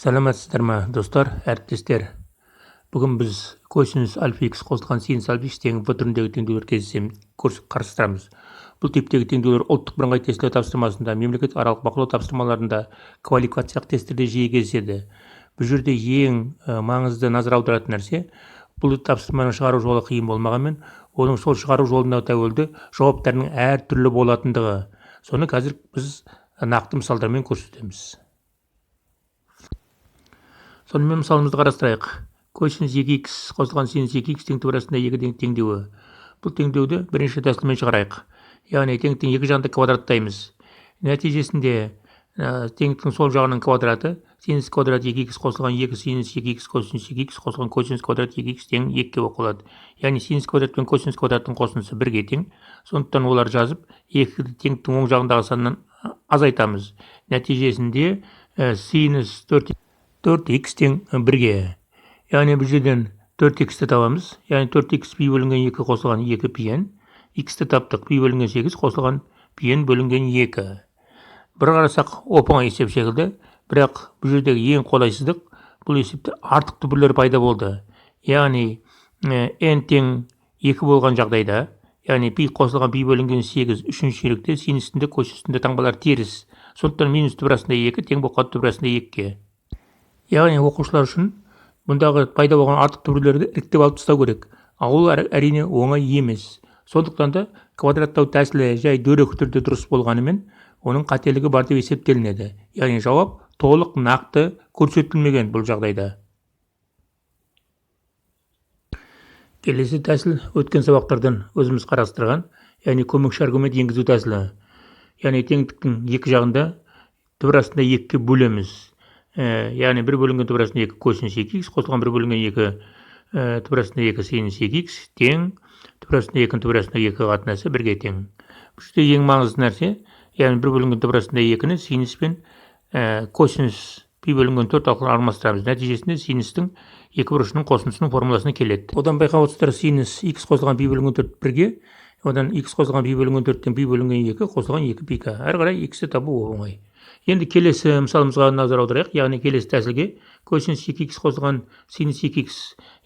Сәлеметсіздер ме, достар, әріптестер. Бүгін біз косинус альфа х қосылған синус альфа х тең в түріндегі теңдеулер қарастырамыз. Бұл типтегі теңдеулер ұлттық бірыңғай тестілеу тапсырмасында, мемлекеттік аралық бақылау тапсырмаларында, квалификациялық тесттерде жиі кездеседі. Бұл жерде ең маңызды назар аударатын нәрсе, бұл тапсырманы шығару жолы қиын болмағанмен, оның сол шығару жолындағы тәуелді жауаптарының әр түрлі болатындығы. Соны қазір біз нақты мысалдармен көрсетеміз. Сонымен мысалымызды қарастырайық. Косинус 2х қосылған синус 2х тең турасында 2 теңдеуі. Бұл теңдеуді бірінші тәсілмен шығарайық. Яғни теңдіктің екі жағында квадраттаймыз. Нәтижесінде теңдіктің сол жағының квадраты синус квадрат 2х қосылған 2 синус 2х косинус 2х қосылған косинус квадрат 2х тең 2-ге оқылады. Яғни синус квадрат пен косинус квадраттың қосындысы 1-ге тең. Сондықтан олар жазып, теңдіктің оң жағындағы саннан азайтамыз. Нәтижесінде синус 4х тең 1-ге. Яғни бұл жерден 4х-ті табамыз. Яғни 4х пи бөлінген 2 қосылған 2 пиен. Х-ті таптық, пи бөлінген 8 қосылған пиен бөлінген 2. Бір қарасақ оп-оңай есеп секілді, бірақ бұл жердегі ең қолайсыздық, бұл есепте артық түбірлер пайда болды. Яғни n тең 2 болған жағдайда, яғни пи қосылған пи бөлінген 8 үшінші ширекте синусінде косинусінде таңбалар теріс. Сондықтан минус түбірасында 2 тең болған түбірасында 2-ге. Яғни оқушылар үшін мұндағы пайда болған артық түбірлерді іріктеп алып тастау керек. Ол әрине оңай емес. Сондықтан да квадраттау тәсілі жай дөрекі түрде дұрыс болғанымен, оның қателігі бар деп есептелінеді. Яғни жауап толық нақты көрсетілмеген бұл жағдайда. Келесі тәсіл өткен сабақтардан өзіміз қарастырған, яғни көмекші аргумент енгізу тәсілі. Яғни теңдіктің екі жағында түбірасында 2-ге бөлеміз. Яғни 1 бөлінген түбірасында 2 косинус 2х қосылған 1 бөлінген 2 түбірасында 2 синус 2х тең түбірасында 2 түбірасында 2 қатынасы 1-ге тең. Бұл жерде ең маңызды нәрсе, яғни 1 бөлінген түбірасында 2-ні синус пен косинус пи бөлінген 4 арқылы алмастырамыз. Нәтижесінде синустың екі бұрышының қосындысының формуласына келеді. Одан байқап отырсыздар, синус х қосылған пи бөлінген 4 1-ге, одан х қосылған пи бөлінген 4-тен пи бөлінген 2 қосылған 2 пи-ға. Әрі қарай х-ті табу оңай. Енді келесі мысалымызға назар аударайық. Яғни келесі тәсілге косинус 2х қосылған синус 2х.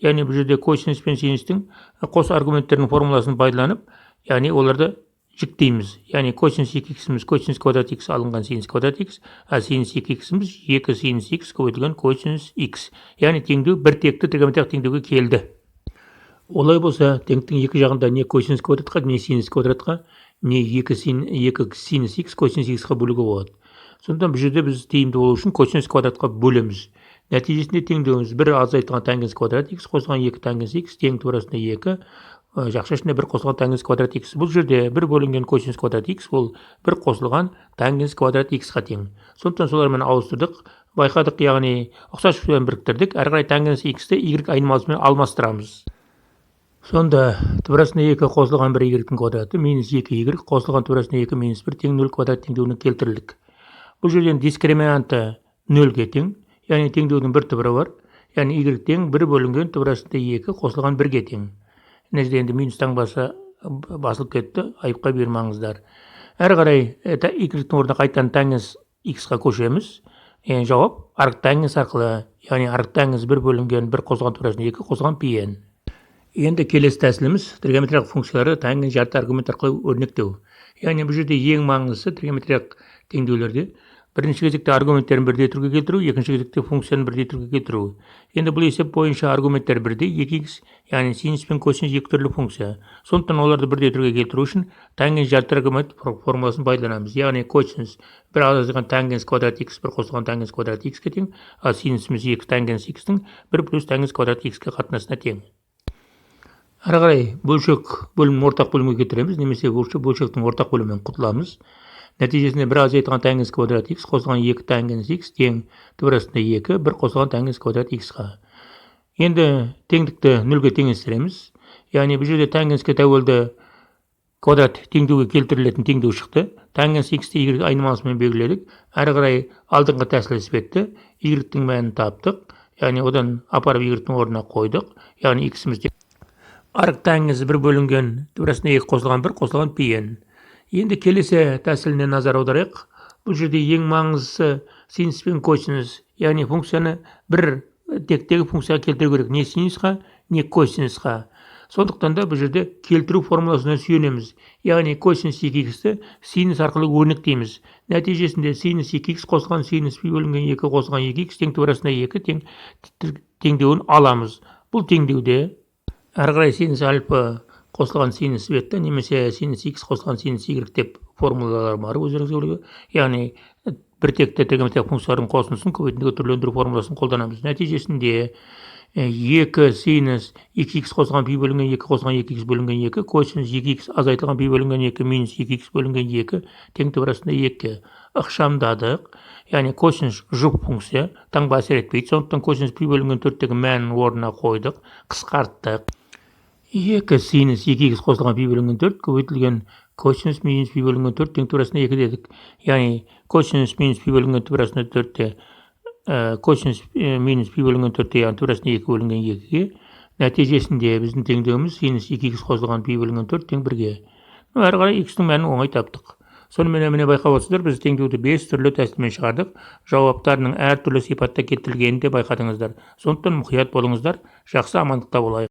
Яғни бұл жерде косинус пен синустың қос аргументтерінің формуласын пайдаланып, яғни оларды жіктейміз. Яғни косинус 2х-іміз косинус квадрат х алынған синус квадрат х, а синус 2х-іміз 2 синус х көбейтілген косинус х. Яғни теңдеу бір текті тригонометриялық теңдеуге келді. Олай болса, теңдіктің екі жағында не косинус квадратқа, не синус квадратқа, не 2 синус х косинус х-ға бөлуге болады. Сондықтан бұл жерде біз тиімді болу үшін косинус квадратқа бөлеміз. Нәтижесінде теңдеуіміз 1 азайтылған тангенс квадрат х қосылған 2 тангенс х тең турасында 2, жақша ішінде 1 қосылған тангенс квадрат х. Бұл жерде 1 бөлінген косинус квадрат х ол 1 қосылған тангенс квадрат х-ға тең. Сондықтан солармен ауыстырдық, байқадық, яғни ұқсас жүйелермен біріктірдік. Әрі қарай тангенс х-ті y айнымалысымен алмастырамыз. Сонда түбірасында 2 қосылған 1 y-тің квадраты минус 2y қосылған түбірасында 2 минус 1 тең 0 квадрат теңдеуіне келтірілдік. Бұл жерден дискриминанты 0-ге тең, яғни теңдеудің бір түбірі бар, яғни y тең 1 бөлінген түбірасында 2 қосылған 1-ге тең. Нәтижесінде енді минус таңбасы басылып кетті, айыпқа бермеңіздер. Әрі қарай y-тің орнына қайтадан тангенс х-ға көшеміз. Жауап арктангенс арқылы, яғни арктангенс 1 бөлінген 1 қосылған түбірасында 2 қосылған пи-н. Енді келесі тәсіліміз тригонометриялық функцияларды тангенс жарты аргумент арқылы өрнектеу. Яғни бұл жерде ең маңыздысы тригонометриялық теңдеулерде бірінші кезекте аргументтерін бірдей түрге келтіру, екінші кезекте функцияны бірдей түрге келтіру. Енді бұл есеп бойынша аргументтер бірдей 2х, яғни синус пен косинус екі түрлі функция. Сондықтан оларды бірдей түрге келтіру үшін тангенс жарты аргумент формуласын пайдаланамыз. Яғни косинус 1 азайтылған тангенс квадрат х 1 қосылған тангенс квадрат х-ге тең, ал синусымыз 2 тангенс х-тің 1 плюс тангенс квадрат х-ге қатынасына тең. Әрі қарай бөлім ортақ бөлімге кетіреміз, немесе бөлшектің ортақ бөлімінен құтыламыз. Нәтижесінде 1 азайтылған тангенс квадрат х қосылған 2 тангенс х тең түбірасында 2, 1 қосылған тангенс квадрат х-ға. Енді теңдікті 0-ге теңестіреміз. Яғни бұл жерде тангенске тәуелді квадрат теңдеуге келтірілетін теңдеу шықты. Тангенс х-ті y айнымалысымен белгіледік. Әрі қарай алдыңғы тәсіл іспетті. y-тің мәнін таптық. Яғни одан апарып y-тің орнына қойдық. Яғни x-іміз арктангенс 1 бөлінген түбірасында 2 қосылған 1 қосылған пи-н. Енді келесі тәсіліне назар аударайық. Бұл жерде ең маңыздысы синус пен косинус яғни функцияны бір тектегі функцияға келтіру керек, не синусқа, не косинусқа. Сондықтан да бұл жерде келтіру формуласына сүйенеміз. Яғни косинус 2х-ті синус арқылы өрнектейміз. Нәтижесінде синус 2х қосылған синус пи бөлінген 2 қосылған 2х тең тура 2 теңдеуін аламыз. Бұл теңдеуде әрі қарай синус альфа қосылған синус бета немесе синус х қосылған синус y деп формулалар бар өздеріңізге білуге. Яғни бір текті тригонометриялық функциялардың қосындысын көбейтіндіге түрлендіру формуласын қолданамыз. Нәтижесінде 2 синус 2х қосылған пи бөлінген 2 қосылған 2х бөлінген 2 косинус 2х азайтылған пи бөлінген 2 минус 2х бөлінген 2 тең тура 2 ықшамдадық. Яғни косинус жұп функция таңба әсер етпейді. Сондықтан косинус пи бөлінген 4-тегі мәнін орнына қойдық, қысқарттық. 2 синус 2х қосылған пи бөлінген 4 көбейтілген косинус минус пи бөлінген 4 тең тура 2 дедік. Яғни косинус минус пи бөлінген тура 4-те косинус минус пи бөлінген 4-те яғни тура 2 бөлінген 2-ге. Нәтижесінде біздің теңдеуіміз синус 2х қосылған пи бөлінген 4 тең 1-ге. Әрі қарай х-ның мәнін оңай таптық. Сонымен міне байқап отырсыздар, біз теңдеуді 5 түрлі тәсілмен шығардық. Жауаптарының әр түрлі сипатта келтірілгенін де байқадыңыздар. Сондықтан мұқият болыңыздар. Жақсы амандықта болайық.